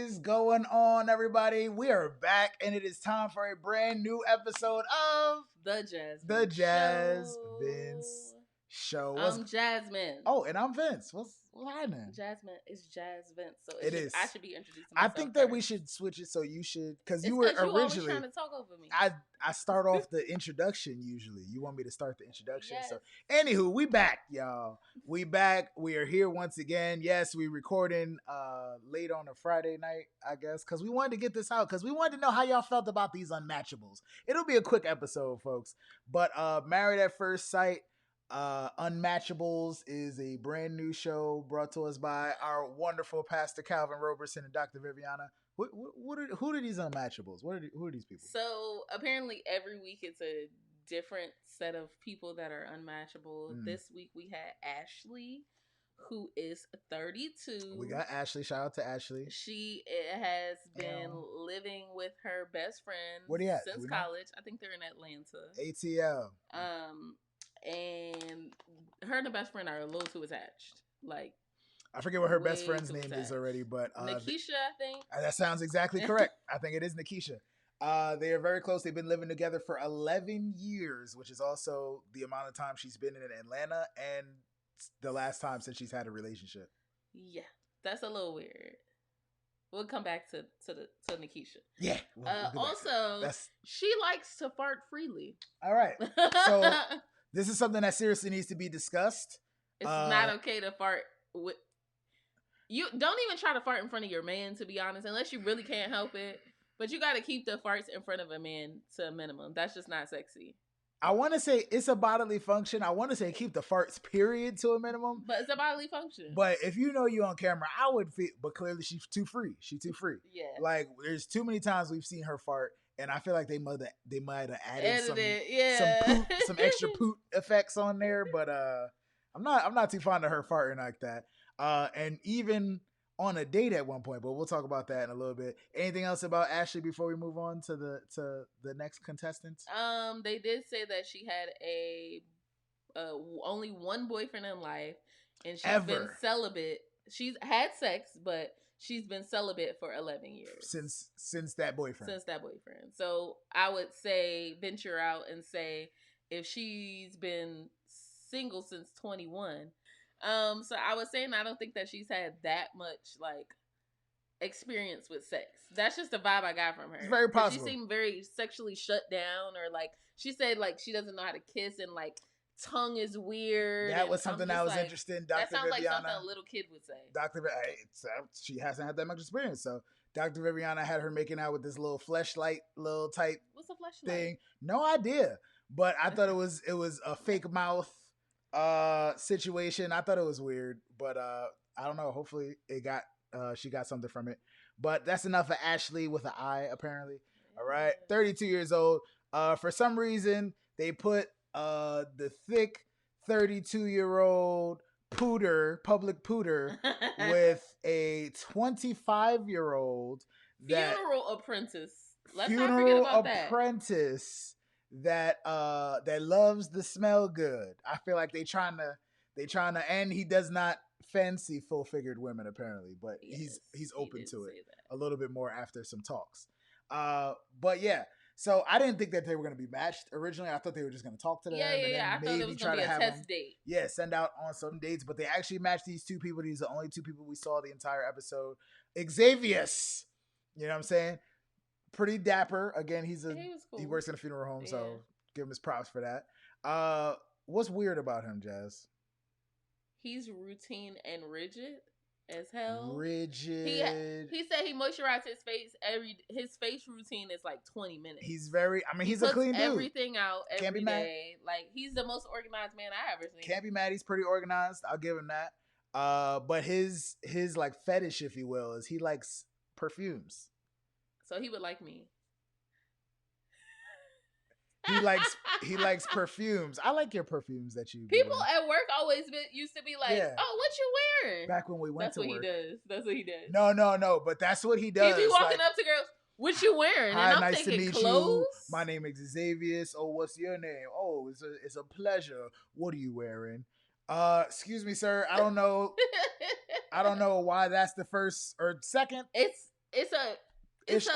is going on, everybody? We are back, and it is time for a brand new episode of The Jasmyne Show. I'm Jasmine. Oh, and I'm Vince. What's happening? Jasmine is Jazz Vince, so It is. I should be introducing I myself. think that we should switch it so you should, because you It's were 'cause you always originally. trying to talk over me. I start off the introduction usually. You want me to start the introduction? Yes. So, anywho, we back, y'all. We back. We are here once again. Yes, we recording late on a Friday night, I guess, because we wanted to get this out because we wanted to know how y'all felt about these unmatchables. It'll be a quick episode, folks. But Married at First Sight. Unmatchables is a brand new show brought to us by our wonderful Pastor Calvin Roberson and Dr. Viviana. Who are these Unmatchables? Who are these people? So apparently every week it's a different set of people that are unmatchable. This week we had Ashley, who is 32. We got Ashley. Shout out to Ashley. She has been living with her best friend since college. I think they're in Atlanta. ATL. And her and the best friend are a little too attached. Like, I forget what her best friend's name is already, but Nikisha, I think. That sounds exactly correct. I think it is Nikisha. They are very close. They've been living together for 11 years, which is also the amount of time she's been in Atlanta and the last time since she's had a relationship. Yeah, that's a little weird. We'll come back to Nikisha. Yeah. Also, she likes to fart freely. All right. So this is something that seriously needs to be discussed. It's not okay to fart with. You don't even try to fart in front of your man, to be honest, unless you really can't help it. But you got to keep the farts in front of a man to a minimum. That's just not sexy. I want to say it's a bodily function. I want to say keep the farts period to a minimum. But it's a bodily function. But if you know you on camera, I would feel. But clearly she's too free. She's too free. Yeah. Like there's too many times we've seen her fart. And I feel like they might have added some extra poot effects on there, but I'm not too fond of her farting like that. And even on a date at one point, but we'll talk about that in a little bit. Anything else about Ashley before we move on to the next contestants? They did say that she had only one boyfriend in life, and she's been celibate. She's had sex, but she's been celibate for 11 years. Since that boyfriend. So I would say venture out and say if she's been single since 21. So I was saying I don't think that she's had that much like experience with sex. That's just the vibe I got from her. It's very possible. She seemed very sexually shut down, or like she said like she doesn't know how to kiss and like tongue is weird. That was something that was interesting. That sounds like something a little kid would say. She hasn't had that much experience, so Dr. Viviana had her making out with this little fleshlight, little type. What's a fleshlight thing? No idea, but I thought it was a fake mouth situation. I thought it was weird, but I don't know. Hopefully, she got something from it. But that's enough of Ashley with an I, apparently. All right, 32 years old. For some reason, they put the thick 32-year-old public pooter with a 25-year-old funeral apprentice. Let's funeral not forget about apprentice that loves the smell good. I feel like they trying to, and he does not fancy full-figured women apparently, but he's open to it a little bit more after some talks. But yeah. So I didn't think that they were going to be matched originally. I thought they were just going to talk to them. I thought it was going to be a test date. Yeah, send out on some dates. But they actually matched these two people. These are the only two people we saw the entire episode. Xavius, you know what I'm saying? Pretty dapper. Again, he works in a funeral home, so give him his props for that. What's weird about him, Jazz? He's routine and rigid as hell. Rigid. He said he moisturized his face his face routine is like 20 minutes. He's a clean dude. Everything out every Can't be mad. day. Like he's the most organized man I ever seen. Can't be mad. He's pretty organized. I'll give him that. But his like fetish, if you will, is he likes perfumes. So he would like me. He likes perfumes. I like your perfumes that you. People at work always used to be like, "Oh, what you wearing?" Back when we went to work. That's what he does. No. But that's what he does. He be walking up to girls. What you wearing? Hi, and I'm nice thinking, to meet clothes? you. My name is Xavius. Oh, what's your name? Oh, it's a pleasure. What are you wearing? Excuse me, sir. I don't know. I don't know why that's the first or second. It's it's a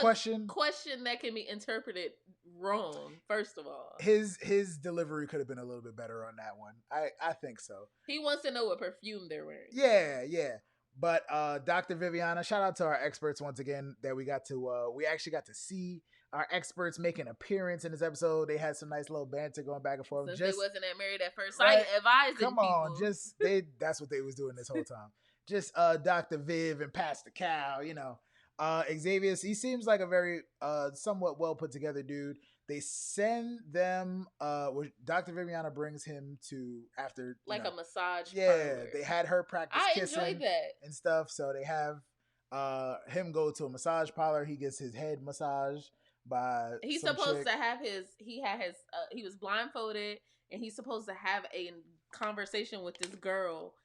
question that can be interpreted wrong. First of all, his delivery could have been a little bit better on that one. I think so. He wants to know what perfume they're wearing. Yeah. But Dr. Viviana, shout out to our experts once again that we actually got to see our experts make an appearance in this episode. They had some nice little banter going back and forth. Since they wasn't at Married at First Sight, advising come on, people. That's what they was doing this whole time. Just Dr. Viv and Pastor Cal, Xavier, he seems like a very somewhat well put together dude. They send them Dr. Viviana brings him to after like a massage parlor. They had her practice kissing enjoyed that and stuff. So they have him go to a massage parlor. He gets his head massaged by he's supposed to have he was blindfolded and he's supposed to have a conversation with this girl.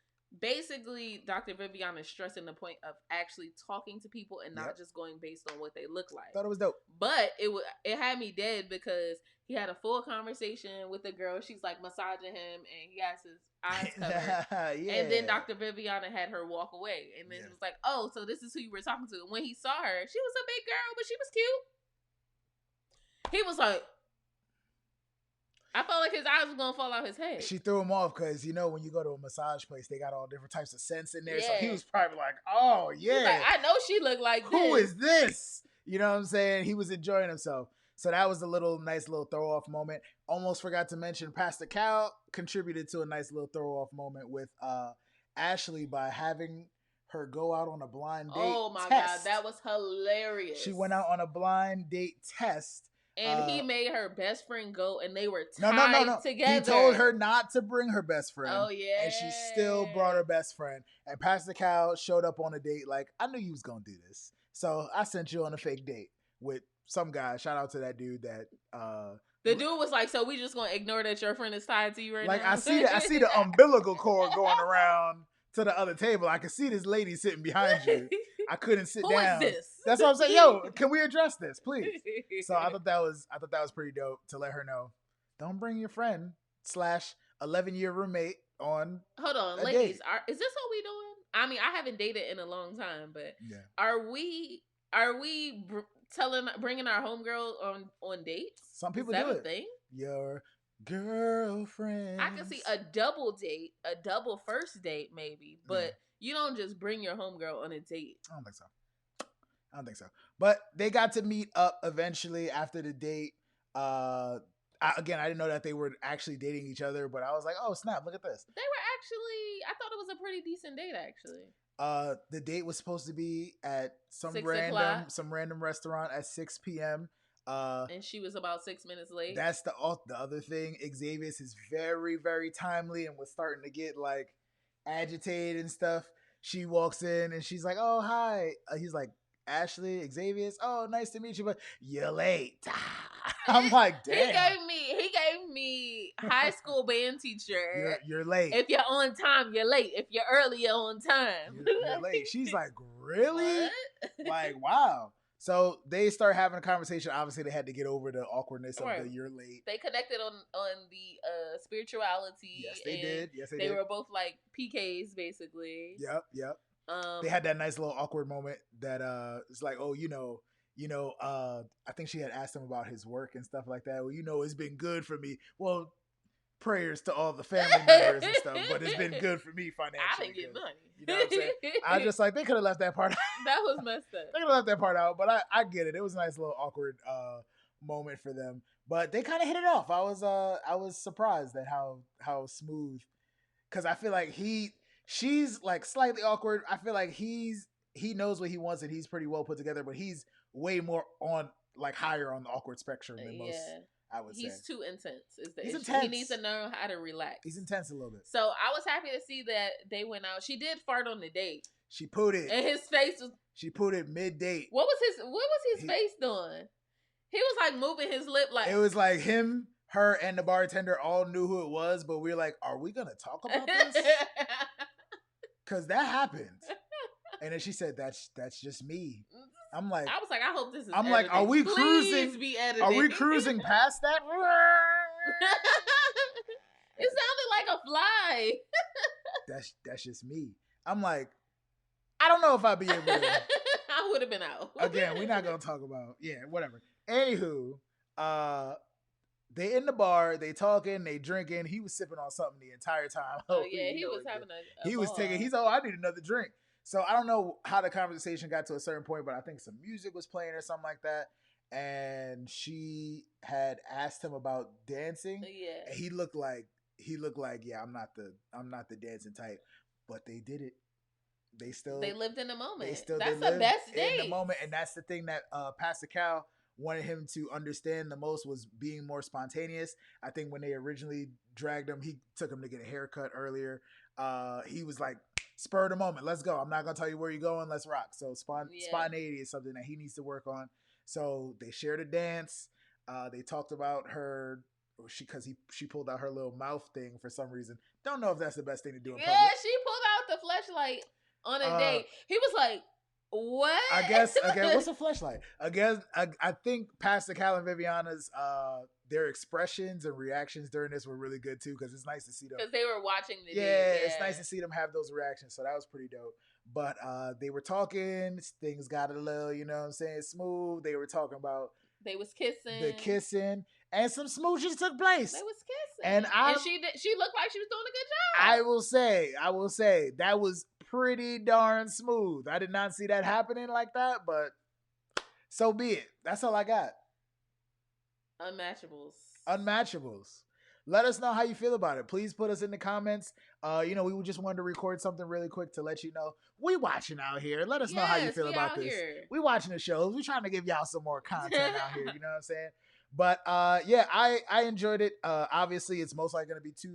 Basically, Dr. Viviana is stressing the point of actually talking to people and not just going based on what they look like. Thought it was dope. But it had me dead because he had a full conversation with the girl. She's like massaging him and he has his eyes covered. And then Dr. Viviana had her walk away. And then it was like, oh, so this is who you were talking to. And when he saw her, she was a big girl, but she was cute. He was like, I felt like his eyes was gonna fall out his head. She threw him off because when you go to a massage place, they got all different types of scents in there. Yeah. So he was probably like, "Oh yeah, like, I know she looked like who is this?" You know what I'm saying? He was enjoying himself. So that was a nice little throw off moment. Almost forgot to mention Pastor Cal contributed to a nice little throw off moment with Ashley by having her go out on a blind date. Oh my god, that was hilarious. She went out on a blind date test. And he made her best friend go, and they were tied together. He told her not to bring her best friend. Oh, yeah. And she still brought her best friend. And Pastor Cal showed up on a date like, I knew you was going to do this. So I sent you on a fake date with some guy. Shout out to that dude that... the dude was like, so we just going to ignore that your friend is tied to you right now? Like, I see the umbilical cord going around to the other table. I could see this lady sitting behind you. I couldn't sit down. Who is this? That's what I'm saying. Yo, can we address this, please? So I thought that was pretty dope to let her know. Don't bring your friend / 11-year roommate on. Hold on, ladies. Is this what we doing? I mean, I haven't dated in a long time, but are we bringing our homegirl on dates? Some people do it. Thing? Your girlfriend. I can see a double date, a double first date, maybe, but. You don't just bring your homegirl on a date. I don't think so. But they got to meet up eventually after the date. I didn't know that they were actually dating each other, but I was like, oh, snap, look at this. They were actually, I thought it was a pretty decent date, actually. The date was supposed to be at some random restaurant at 6 p.m. And she was about 6 minutes late. That's the other thing. Xavier is very, very timely and was starting to get like agitated and stuff. She walks in and she's like, oh, hi. He's like, Ashley, Xavier, oh, nice to meet you, but you're late. I'm like, damn. He gave me high school band teacher. You're late. If you're on time, you're late. If you're early, you're on time. You're late. She's like, really? Like, wow. So they start having a conversation. Obviously, they had to get over the awkwardness of the you're late. They connected on the spirituality. Yes, they did. They were both like PKs, basically. Yep. They had that nice little awkward moment that it's like, oh, I think she had asked him about his work and stuff like that. Well, it's been good for me. Well, prayers to all the family members and stuff, but it's been good for me financially. I didn't get money. You know what I'm saying? I was just like, they could have left that part out. That was messed up. They could have left that part out, but I get it. It was a nice little awkward moment for them. But they kind of hit it off. I was surprised at how smooth, because I feel like she's like slightly awkward. I feel like he knows what he wants and he's pretty well put together, but he's way more on like higher on the awkward spectrum than most. I would say. He's too intense. He's intense. He needs to know how to relax. He's intense a little bit. So I was happy to see that they went out. She did fart on the date. She put it. And his face was... She put it mid-date. What was his face doing? He was like moving his lip like... It was like him, her, and the bartender all knew who it was, but we were like, are we going to talk about this? Because that happened. And then she said, that's just me. I'm like, I was like, I hope this is I'm edited. like, are we cruising? Please be edited. Are we cruising past that? It sounded like a fly. That's just me. I'm like, I don't know if I'd be able to. I would have been out. Again, we're not gonna talk about whatever. Anywho, they in the bar, they talking, they drinking. He was sipping on something the entire time. Oh yeah, he was having a he ball. was taking. He's I need another drink. So I don't know how the conversation got to a certain point, but I think some music was playing or something like that. And she had asked him about dancing. Yeah, and he looked like I'm not the dancing type, but they did it. They lived in the moment. That's the best date in the moment, and that's the thing that Pastor Cal wanted him to understand the most was being more spontaneous. I think when they originally dragged him, he took him to get a haircut earlier. He was like, spur of the moment, let's go. I'm not gonna tell you where you're going, let's rock. So spontaneity is something that he needs to work on. So they shared a dance. They talked about her because she pulled out her little mouth thing for some reason. Don't know if that's the best thing to do in public. Yeah, she pulled out the fleshlight on a date. He was like, what? I guess again, what's a fleshlight? I think Pastor Cal and Viviana's their expressions and reactions during this were really good too, because it's nice to see them. Because they were watching the date. It's nice to see them have those reactions. So that was pretty dope. But they were talking, things got a little, you know what I'm saying, smooth. They were talking about they was kissing. The kissing. And some smooches took place. They was kissing. And she looked like she was doing a good job. I will say that was pretty darn smooth. I did not see that happening like that, but so be it. That's all I got. Unmatchables. Let us know how you feel about it. Please put us in the comments. We just wanted to record something really quick to let you know we watching out here. Let us know how you feel about this. We watching the shows. We trying to give y'all some more content out here. You know what I'm saying? But I enjoyed it. Obviously, it's most likely going to be 2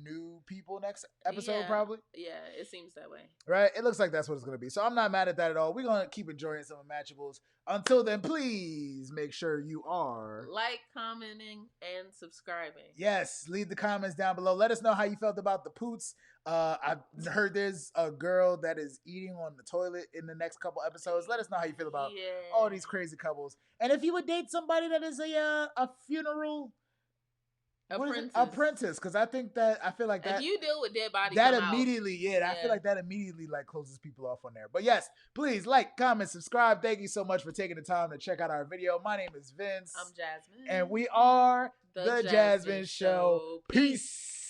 new people next episode, probably. Yeah, it seems that way. Right? It looks like that's what it's going to be. So I'm not mad at that at all. We're going to keep enjoying some Unmatchables. Until then, please make sure you are commenting, and subscribing. Yes, leave the comments down below. Let us know how you felt about the poots. I've heard there's a girl that is eating on the toilet in the next couple episodes. Let us know how you feel about all these crazy couples. And if you would date somebody that is a funeral apprentice, because I feel like that. If you deal with dead bodies, that immediately, I feel like that immediately closes people off on there. But yes, please comment, subscribe. Thank you so much for taking the time to check out our video. My name is Vince. I'm Jasmine, and we are the Jasmine Show. Peace.